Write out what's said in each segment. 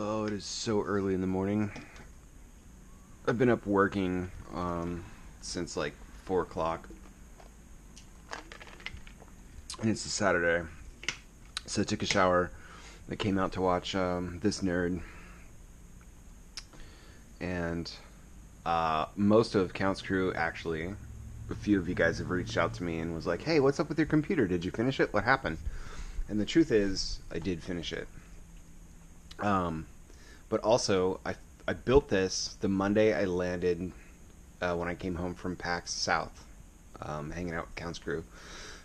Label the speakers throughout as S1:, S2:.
S1: Oh, it is so early in the morning. I've been up working since like 4 o'clock, and it's a Saturday. So I took a shower. I came out to watch this nerd, and most of Count's crew actually. A few of you guys have reached out to me and was like, "Hey, what's up with your computer? Did you finish it? What happened?" And the truth is, I did finish it. Um, but also, I built this the Monday I landed when I came home from PAX South, hanging out with Count's crew.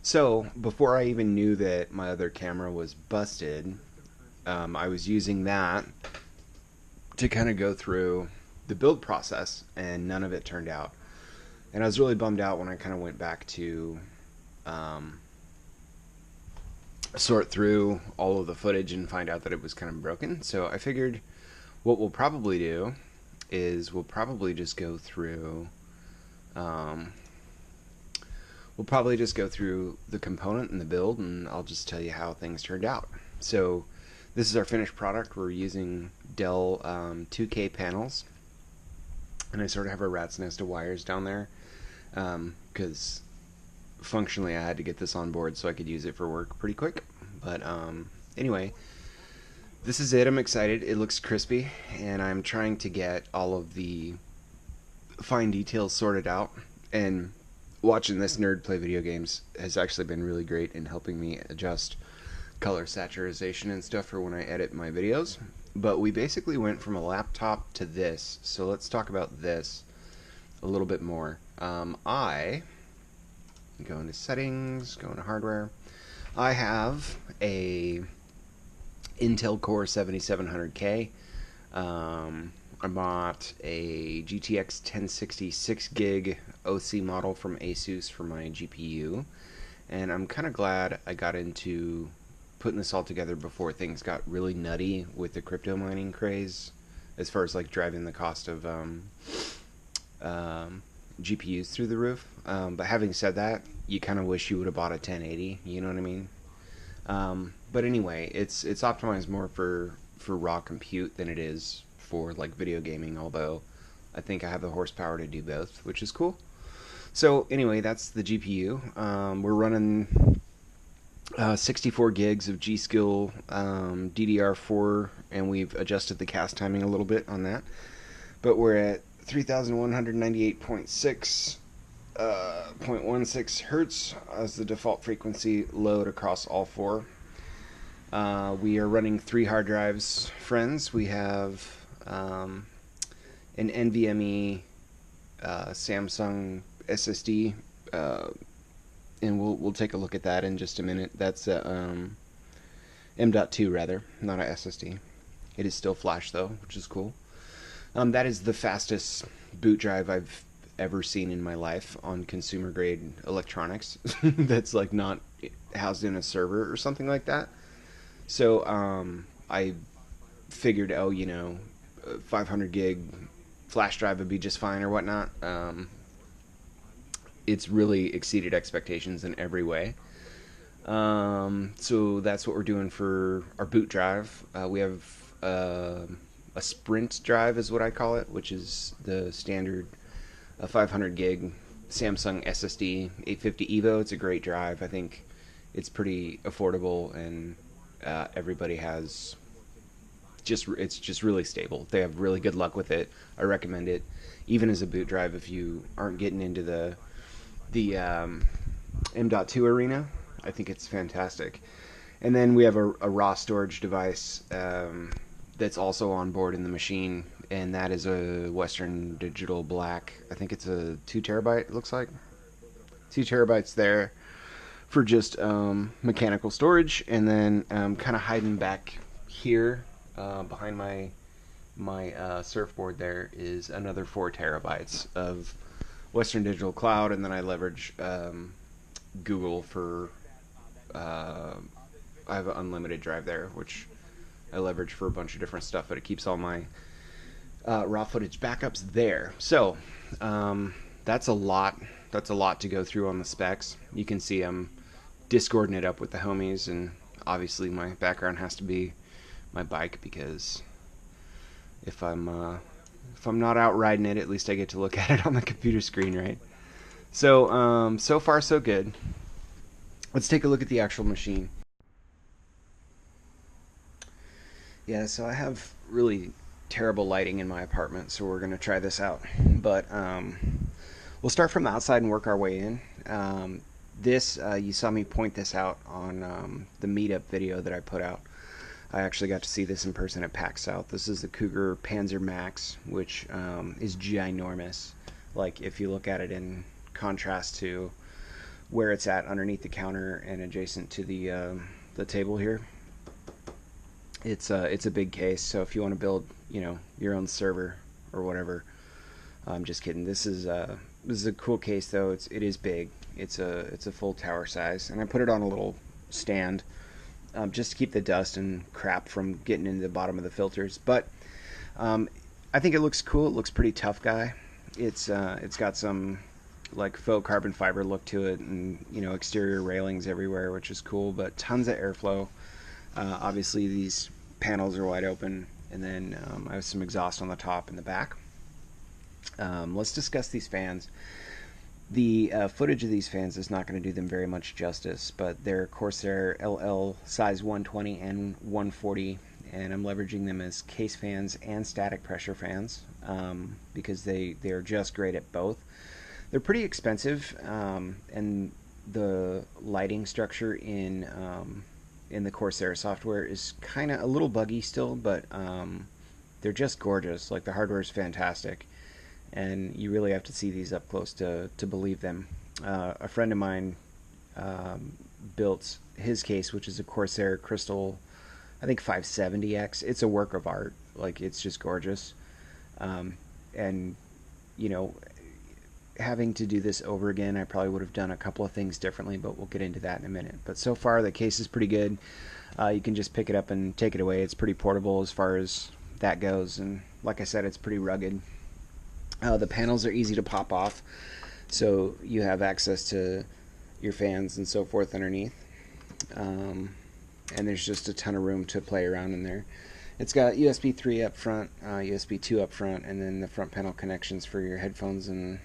S1: So before I even knew that my other camera was busted, I was using that to kind of go through the build process, and none of it turned out. And I was really bummed out when I kind of went back to um, sort through all of the footage and find out that it was kind of broken. So I figured what we'll probably do is we'll probably just go through um, the component and the build, and I'll just tell you how things turned out. So this is our finished product. We're using Dell 2K panels, and I sort of have a rat's nest of wires down there because functionally I had to get this on board so I could use it for work pretty quick. But anyway, this is it. I'm excited. It looks crispy, and I'm trying to get all of the fine details sorted out. And watching this nerd play video games has actually been really great in helping me adjust color saturation and stuff for when I edit my videos. But we basically went from a laptop to this, so let's talk about this a little bit more. I go into settings, go into hardware. I have a Intel Core 7700K. I bought a GTX 1060 6 gig OC model from Asus for my GPU, and I'm kind of glad I got into putting this all together before things got really nutty with the crypto mining craze, as far as like driving the cost of GPUs through the roof. But having said that, you kind of wish you would have bought a 1080. You know what I mean? But anyway, it's optimized more for raw compute than it is for like video gaming. Although I think I have the horsepower to do both, which is cool. So anyway, that's the GPU. We're running 64 gigs of G-Skill DDR4, and we've adjusted the cast timing a little bit on that. But we're at 3,198.6 hertz as the default frequency load across all four. We are running 3 hard drives, friends. We have an NVMe Samsung SSD, and we'll take a look at that in just a minute. That's a M.2 rather, not a SSD. It is still flash though, which is cool. That is the fastest boot drive I've ever seen in my life on consumer grade electronics. That's like not housed in a server or something like that. So I figured, 500 gig flash drive would be just fine or whatnot. It's really exceeded expectations in every way. So that's what we're doing for our boot drive. We have a Sprint drive is what I call it, which is the standard 500 gig Samsung SSD 850 Evo. It's a great drive. I think it's pretty affordable, and everybody has it's just really stable. They have really good luck with it. I recommend it, even as a boot drive if you aren't getting into the M.2 arena. I think it's fantastic. And then we have a raw storage device that's also on board in the machine, and that is a Western Digital Black. I think it's a 2 terabyte, it looks like. 2 terabytes there for just mechanical storage, and then kind of hiding back here behind my surfboard there is another 4 terabytes of Western Digital Cloud, and then I leverage Google for I have an unlimited drive there, which I leverage for a bunch of different stuff, but it keeps all my raw footage backups there. So that's a lot. That's a lot to go through on the specs. You can see I'm discording it up with the homies, and obviously my background has to be my bike because If I'm not out riding it, at least I get to look at it on the computer screen, right? So so far so good. Let's take a look at the actual machine. Yeah, so I have really terrible lighting in my apartment, so we're gonna try this out. But we'll start from the outside and work our way in. This you saw me point this out on the meetup video that I put out. I actually got to see this in person at PAX South. This is the Cougar Panzer Max, which is ginormous. Like if you look at it in contrast to where it's at underneath the counter and adjacent to the table here, it's a big case. So if you want to build, you know, your own server or whatever, I'm just kidding. This is a cool case though. It is big. It's a full tower size, and I put it on a little stand just to keep the dust and crap from getting into the bottom of the filters. But I think it looks cool. It looks pretty tough guy. It's got some like faux carbon fiber look to it, and you know, exterior railings everywhere, which is cool. But tons of airflow. Obviously, these panels are wide open, and then I have some exhaust on the top and the back. Let's discuss these fans. The footage of these fans is not going to do them very much justice, but they're Corsair LL size 120 and 140, and I'm leveraging them as case fans and static pressure fans because they're just great at both. They're pretty expensive, and the lighting structure in the Corsair software is kind of a little buggy still, but they're just gorgeous. Like the hardware is fantastic, and you really have to see these up close to believe them. A friend of mine built his case, which is a Corsair Crystal, I think 570X. It's a work of art. Like it's just gorgeous, and you know, having to do this over again, I probably would have done a couple of things differently, but we'll get into that in a minute. But so far, the case is pretty good. You can just pick it up and take it away. It's pretty portable as far as that goes, and like I said, it's pretty rugged. The panels are easy to pop off, so you have access to your fans and so forth underneath. And there's just a ton of room to play around in there. It's got USB 3 up front, USB 2 up front, and then the front panel connections for your headphones and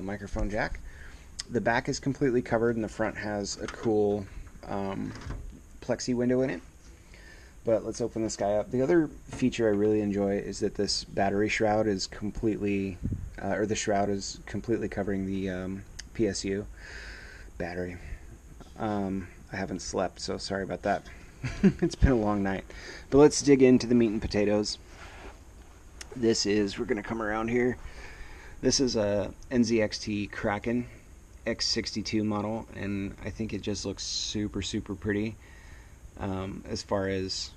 S1: microphone jack. The back is completely covered, and the front has a cool plexi window in it. But let's open this guy up. The other feature I really enjoy is that this battery shroud is completely, or the shroud is completely covering the PSU battery. I haven't slept, so sorry about that. It's been a long night. But let's dig into the meat and potatoes. This is, we're going to come around here. This is a NZXT Kraken X62 model, and I think it just looks super, super pretty as far as,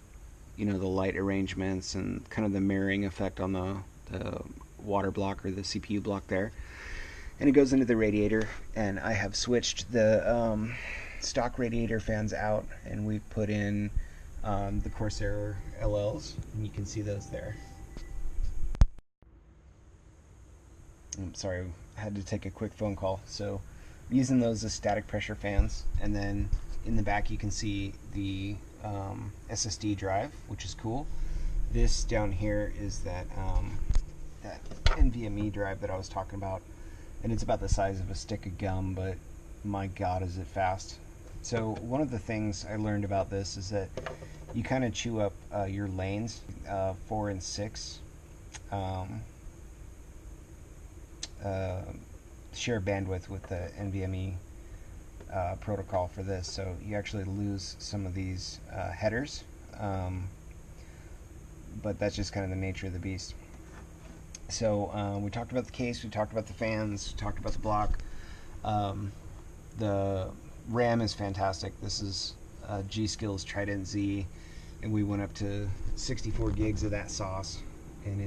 S1: you know, the light arrangements and kind of the mirroring effect on the water block or the CPU block there. And it goes into the radiator, and I have switched the stock radiator fans out, and we've put in the Corsair LLs, and you can see those there. I'm sorry, I had to take a quick phone call. So I'm using those as static pressure fans, and then in the back you can see the SSD drive, which is cool. This down here is that NVMe drive that I was talking about, and it's about the size of a stick of gum, but my god is it fast. So one of the things I learned about this is that you kind of chew up your lanes, 4 and 6, share bandwidth with the NVMe protocol for this, so you actually lose some of these headers, but that's just kind of the nature of the beast. So we talked about the case, we talked about the fans, we talked about the block. The RAM is fantastic. This is G-Skills Trident Z, and we went up to 64 gigs of that sauce, and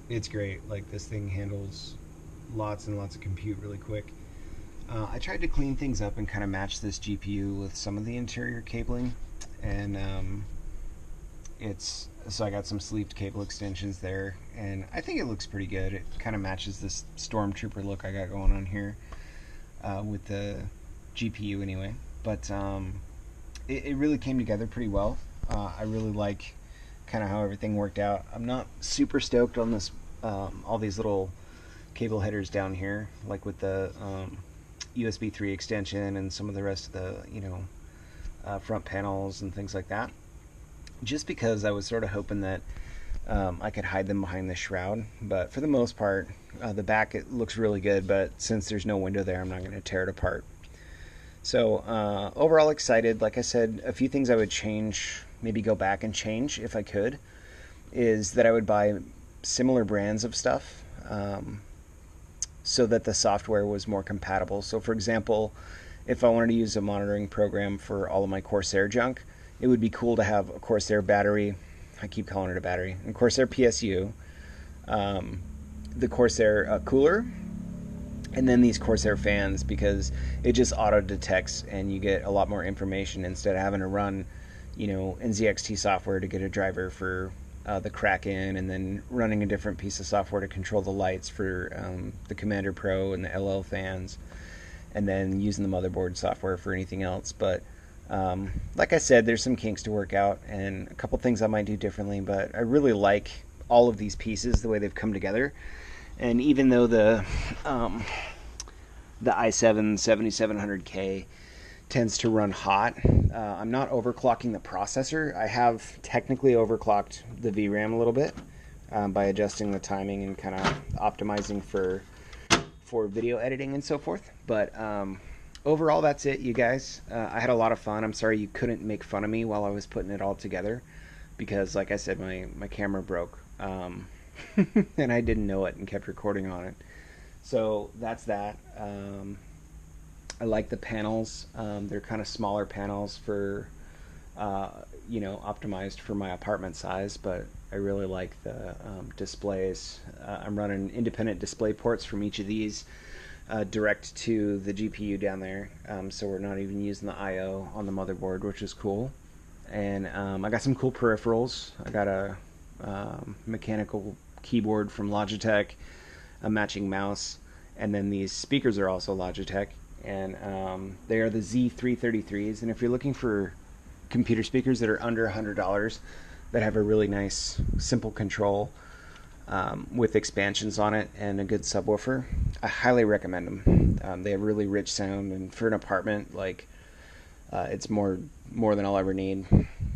S1: it's great. Like, this thing handles lots and lots of compute really quick. I tried to clean things up and kind of match this GPU with some of the interior cabling, and so I got some sleeved cable extensions there, and I think it looks pretty good. It kind of matches this Stormtrooper look I got going on here with the GPU anyway. But it really came together pretty well. I really like kind of how everything worked out. I'm not super stoked on this, all these little cable headers down here, like with the USB 3 extension and some of the rest of the front panels and things like that. Just because I was sort of hoping that I could hide them behind the shroud, but for the most part, the back, it looks really good, but since there's no window there, I'm not going to tear it apart. So overall excited. Like I said, a few things I would change, maybe go back and change if I could, is that I would buy similar brands of stuff so that the software was more compatible. So for example, if I wanted to use a monitoring program for all of my Corsair junk, it would be cool to have a Corsair battery. I keep calling it a battery. A Corsair PSU, the Corsair cooler, and then these Corsair fans, because it just auto detects and you get a lot more information instead of having to run, NZXT software to get a driver for the Kraken, and then running a different piece of software to control the lights for the Commander Pro and the LL fans, and then using the motherboard software for anything else. But like I said, there's some kinks to work out and a couple things I might do differently, but I really like all of these pieces, the way they've come together. And even though the i7 7700K tends to run hot, I'm not overclocking the processor. I have technically overclocked the VRAM a little bit by adjusting the timing and kind of optimizing for video editing and so forth. But overall, that's it, you guys. I had a lot of fun. I'm sorry you couldn't make fun of me while I was putting it all together, because like I said, my camera broke. And I didn't know it and kept recording on it. So that's that. I like the panels. They're kind of smaller panels for, optimized for my apartment size, but I really like the displays. I'm running independent display ports from each of these direct to the GPU down there. So we're not even using the I/O on the motherboard, which is cool. And I got some cool peripherals. I got a mechanical keyboard from Logitech, a matching mouse, and then these speakers are also Logitech, and they are the Z333s. And if you're looking for computer speakers that are under $100 that have a really nice simple control with expansions on it and a good subwoofer, I highly recommend them. They have really rich sound, and for an apartment, it's more than I'll ever need.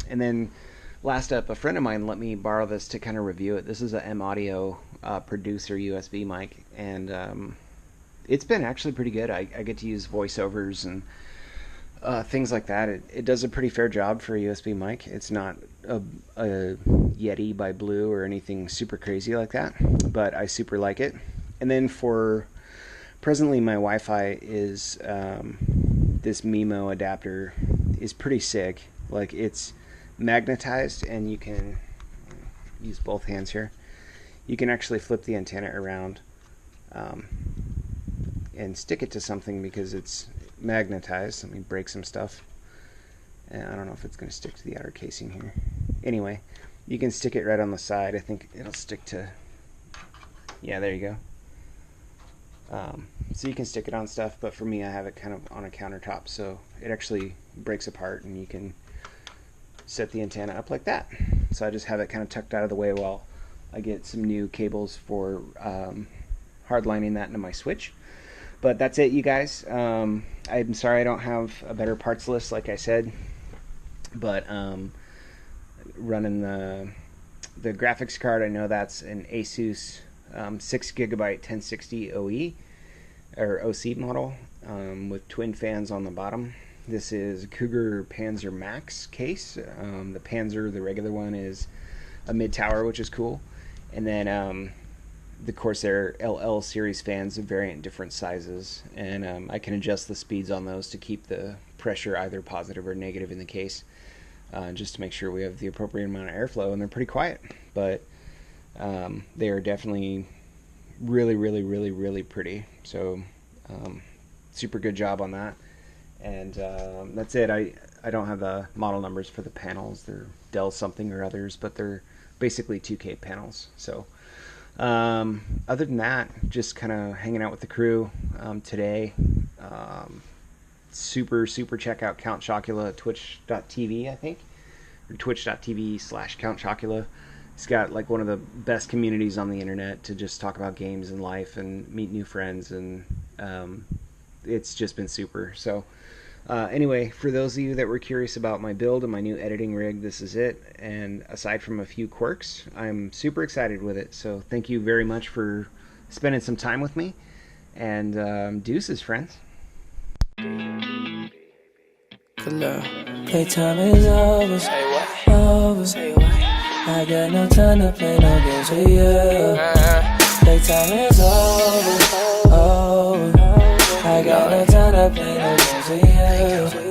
S1: And then last up, a friend of mine let me borrow this to kind of review it. This is a M Audio producer USB mic, and it's been actually pretty good. I get to use voiceovers and things like that. It does a pretty fair job for a USB mic. It's not a Yeti by Blue or anything super crazy like that, but I super like it. And then for presently, my Wi-Fi is this MIMO adapter is pretty sick. Like, it's magnetized, and you can use both hands here. You can actually flip the antenna around and stick it to something because it's magnetized. Let me break some stuff. And I don't know if it's going to stick to the outer casing here. Anyway, you can stick it right on the side. I think it'll stick to, yeah, there you go. So you can stick it on stuff, but for me, I have it kind of on a countertop, so it actually breaks apart, and you can set the antenna up like that. So I just have it kind of tucked out of the way while I get some new cables for hardlining that into my switch. But that's it, you guys. I'm sorry I don't have a better parts list, like I said, but running the graphics card, I know that's an Asus 6GB 1060 OE or OC model with twin fans on the bottom. This is Cougar Panzer Max case. The Panzer, the regular one, is a mid-tower, which is cool. And then the Corsair LL series fans of variant different sizes. And I can adjust the speeds on those to keep the pressure either positive or negative in the case, just to make sure we have the appropriate amount of airflow. And they're pretty quiet, but they are definitely really, really, really, really pretty. So super good job on that. And that's it. I don't have the model numbers for the panels. They're Dell something or others, but they're basically 2K panels. So other than that, just kind of hanging out with the crew today. Super check out Count Chocula at twitch.tv, I think, twitch.tv/Count Chocula. It's got like one of the best communities on the internet to just talk about games and life and meet new friends, and it's just been super. So anyway, for those of you that were curious about my build and my new editing rig, this is it. And aside from a few quirks, I'm super excited with it. So thank you very much for spending some time with me. And deuces, friends.
S2: Playtime is over. Say what? Over. Say what? I got no time to play no games with you. Playtime is over. Over. I got no time to play no games with you.